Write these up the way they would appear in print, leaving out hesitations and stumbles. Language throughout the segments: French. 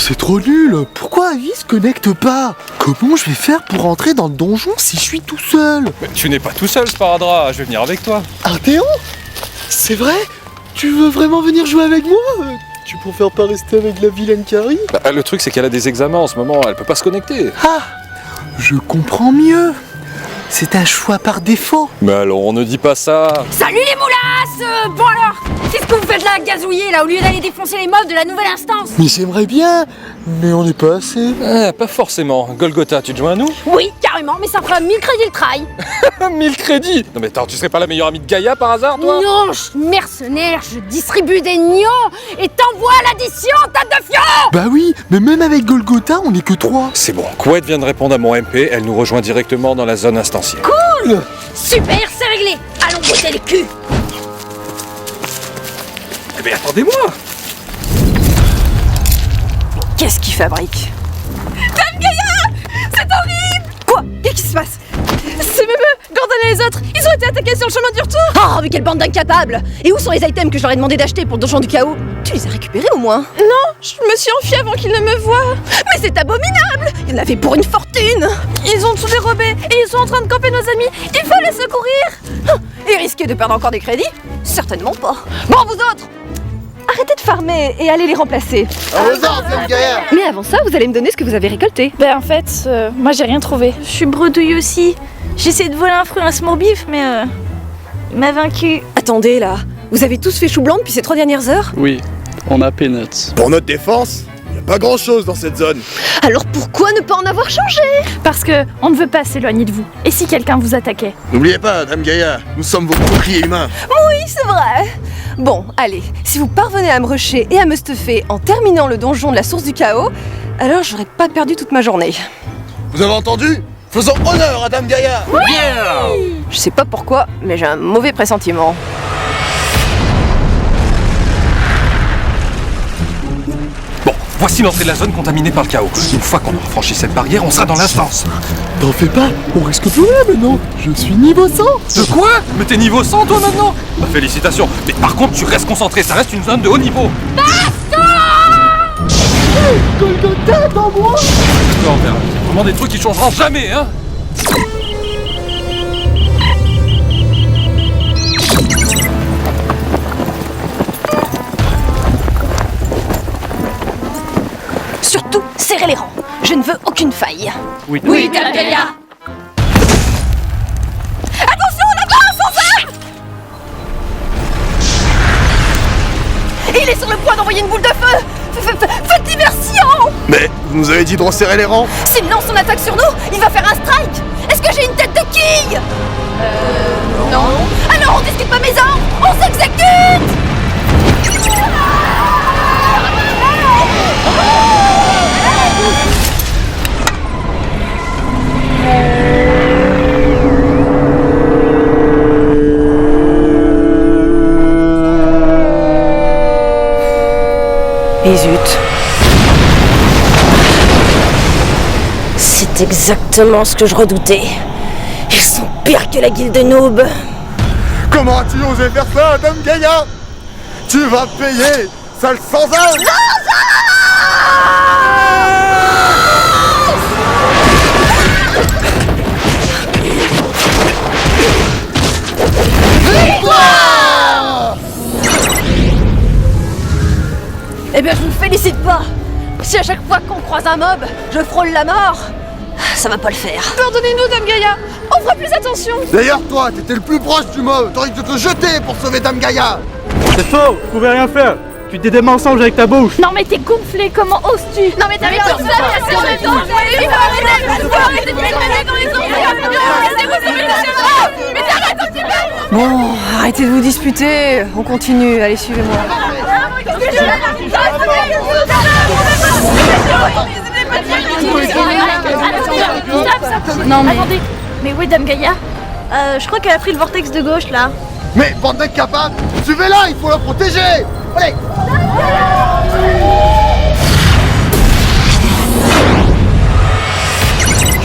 c'est trop nul. Pourquoi Avi se connecte pas? Comment je vais faire pour entrer dans le donjon si je suis tout seul? Mais tu n'es pas tout seul, Sparadrap, je vais venir avec toi. Arthéon? C'est vrai? Tu veux vraiment venir jouer avec moi? Tu préfères pas rester avec la vilaine Carrie? Bah, le truc c'est qu'elle a des examens en ce moment, elle peut pas se connecter. Ah, je comprends mieux. C'est un choix par défaut. Mais alors on ne dit pas ça. Salut les moulasses. Bon alors, qu'est-ce que vous faites là, gazouiller là, au lieu d'aller défoncer les mobs de la nouvelle instance? Mais j'aimerais bien, mais on n'est pas assez. Pas forcément. Golgotha, tu te joins à nous? Oui, carrément, mais ça fera 1000 crédits le trail. 1000 crédits. Non mais attends, tu serais pas la meilleure amie de Gaïa par hasard, toi? Non, je suis mercenaire, je distribue des nions et t'envoie l'addition, tête de fion. Bah oui, mais même avec Golgotha, on n'est que 3. C'est bon, Couette vient de répondre à mon MP, elle nous rejoint directement dans la zone instancielle. Cool. Super, c'est réglé. Allons botter les culs. Eh ben attendez-moi. Qu'est-ce qu'il fabrique? Dame Gaïa, c'est horrible. Quoi? Qu'est-ce qui se passe? C'est même eux, Gordon et les autres. Ils ont été attaqués sur le chemin du retour. Oh, mais quelle bande d'incapables. Et où sont les items que je leur ai demandé d'acheter pour le donjon du chaos? Tu les as récupérés au moins? Non, je me suis enfuie avant qu'ils ne me voient. Mais c'est abominable. Il y en avait pour une fortune. Ils ont tout dérobé et ils sont en train de camper nos amis. Il fallait secourir. Et risquer de perdre encore des crédits? Certainement pas. Bon, vous autres, arrêtez de farmer et allez les remplacer. Mais avant ça, vous allez me donner ce que vous avez récolté. Ben en fait, moi j'ai rien trouvé. Je suis bredouille aussi. J'ai essayé de voler un fruit, un smoorbif, mais il m'a vaincu. Attendez là, vous avez tous fait chou blanc depuis ces 3 dernières heures? Oui, on a Peanuts. Pour notre défense, y a pas grand chose dans cette zone. Alors pourquoi ne pas en avoir changé? Parce que on ne veut pas s'éloigner de vous. Et si quelqu'un vous attaquait? N'oubliez pas, Dame Gaïa, nous sommes vos boucliers humains. Oui, c'est vrai. Bon, allez, si vous parvenez à me rusher et à me stuffer en terminant le donjon de la source du chaos, alors j'aurais pas perdu toute ma journée. Vous avez entendu? Faisons honneur à Dame Gaïa. Je sais pas pourquoi, mais j'ai un mauvais pressentiment. Bon, voici l'entrée de la zone contaminée par le chaos. Une fois qu'on aura franchi cette barrière, on sera dans l'instance. T'en fais pas, on risque plus rien maintenant. Je suis niveau 100. De quoi? Mais t'es niveau 100 toi maintenant? Bah félicitations. Mais par contre, tu restes concentré, ça reste une zone de haut niveau. Golgotha dans moi. Non, mais c'est vraiment des trucs qui changeront jamais, hein? Surtout, serrez les rangs. Je ne veux aucune faille. Oui. Oui, Dame Gaïa. Attention, là-bas, son frère! Il est sur le point d'envoyer une boule de feu. Faites diversion! Mais vous nous avez dit de resserrer les rangs. S'il lance son attaque sur nous, il va faire un strike. Est-ce que j'ai une tête de quille? Non. Alors on discute pas mes ordres, on s'exécute! Et zut. C'est exactement ce que je redoutais. Ils sont pires que la guilde noob. Comment as-tu osé faire ça, Dame Gaïa? Tu vas payer, sale sans-âme. Eh bien, je ne félicite pas. Si à chaque fois qu'on croise un mob, je frôle la mort, ça va pas le faire. Pardonnez-nous, Dame Gaïa. On fera plus attention. D'ailleurs, toi, t'étais le plus proche du mob. T'aurais dû te jeter pour sauver Dame Gaïa. C'est faux, vous pouvez rien faire. Tu dis des mensonges avec ta bouche. Non mais t'es gonflé, comment oses-tu? Non mais t'as mis tout Bon, arrêtez de vous disputer. On continue. Allez, suivez-moi. Non mais... Attendez, mais où est Dame Gaïa? Je crois qu'elle a pris le vortex de gauche là. Mais bande d'incapables, suivez-la, il faut la protéger. Allez.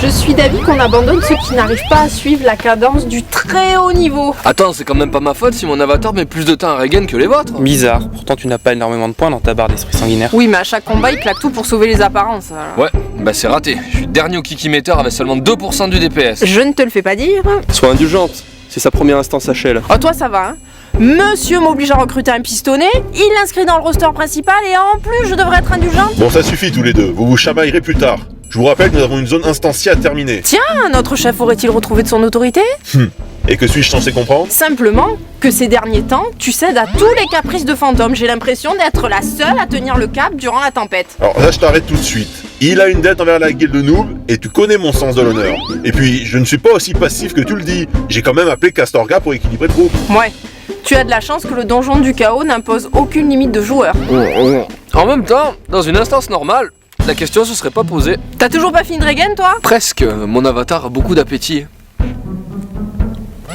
Je suis d'avis qu'on abandonne ceux qui n'arrivent pas à suivre la cadence du très haut niveau. Attends, c'est quand même pas ma faute si mon avatar met plus de temps à Regen que les vôtres. Bizarre, pourtant tu n'as pas énormément de points dans ta barre d'esprit sanguinaire. Oui, mais à chaque combat, il claque tout pour sauver les apparences. alors. Ouais, bah c'est raté. Je suis dernier au kikimeter avec seulement 2% du DPS. Je ne te le fais pas dire. Sois indulgente, c'est sa première instance HL. Oh, toi, ça va, hein. Monsieur m'oblige à recruter un pistonné, il l'inscrit dans le roster principal et en plus, je devrais être indulgente. Bon, ça suffit tous les deux, vous vous chamaillerez plus tard. Je vous rappelle que nous avons une zone instanciée à terminer. Tiens, notre chef aurait-il retrouvé de son autorité? Et que suis-je censé comprendre? Simplement que ces derniers temps, tu cèdes à tous les caprices de fantôme. J'ai l'impression d'être la seule à tenir le cap durant la tempête. Alors là, je t'arrête tout de suite. Il a une dette envers la guilde noob, et tu connais mon sens de l'honneur. Et puis, je ne suis pas aussi passif que tu le dis. J'ai quand même appelé Castorga pour équilibrer le groupe. Ouais. Tu as de la chance que le donjon du chaos n'impose aucune limite de joueurs. En même temps, dans une instance normale, la question se serait pas posée. T'as toujours pas fini de Regen, toi? Presque, mon avatar a beaucoup d'appétit.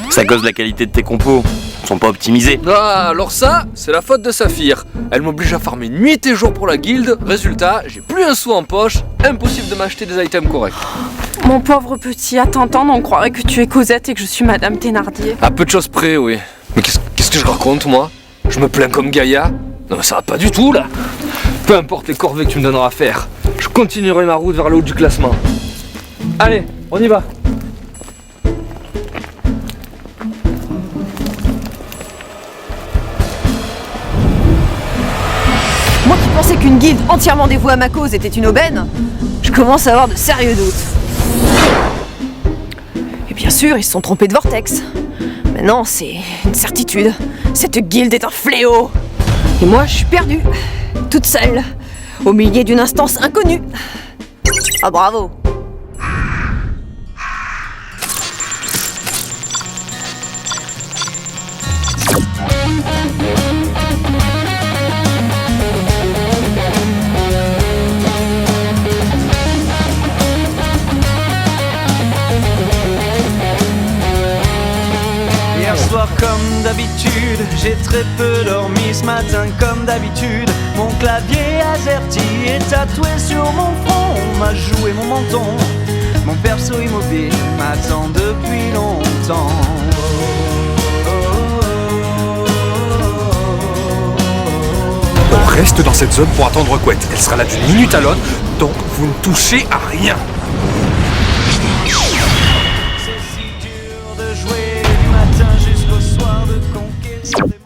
C'est à cause de la qualité de tes compos. Ils sont pas optimisés. Ah, alors ça, c'est la faute de Saphir. Elle m'oblige à farmer nuit et jour pour la guilde. Résultat, j'ai plus un sou en poche, impossible de m'acheter des items corrects. Mon pauvre petit, à t'entendre, on croirait que tu es Cosette et que je suis Madame Thénardier. À peu de choses près, oui. Mais qu'est-ce que je raconte, moi? Je me plains comme Gaïa? Non mais ça va pas du tout, là. Peu importe les corvées que tu me donneras à faire, je continuerai ma route vers le haut du classement. Allez, on y va. Moi qui pensais qu'une guilde entièrement dévouée à ma cause était une aubaine, je commence à avoir de sérieux doutes. Et bien sûr, ils se sont trompés de vortex. Maintenant, c'est une certitude. Cette guilde est un fléau. Et moi, je suis perdue, toute seule, au milieu d'une instance inconnue. Ah, bravo. Hier soir comme d'habitude, j'ai très peu dormi ce matin comme d'habitude. Mon clavier AZERTY est tatoué sur mon front, on m'a joué mon menton. Mon perso immobile m'attend depuis longtemps. On reste dans cette zone pour attendre Couette. Elle sera là d'une minute à l'autre, donc vous ne touchez à rien.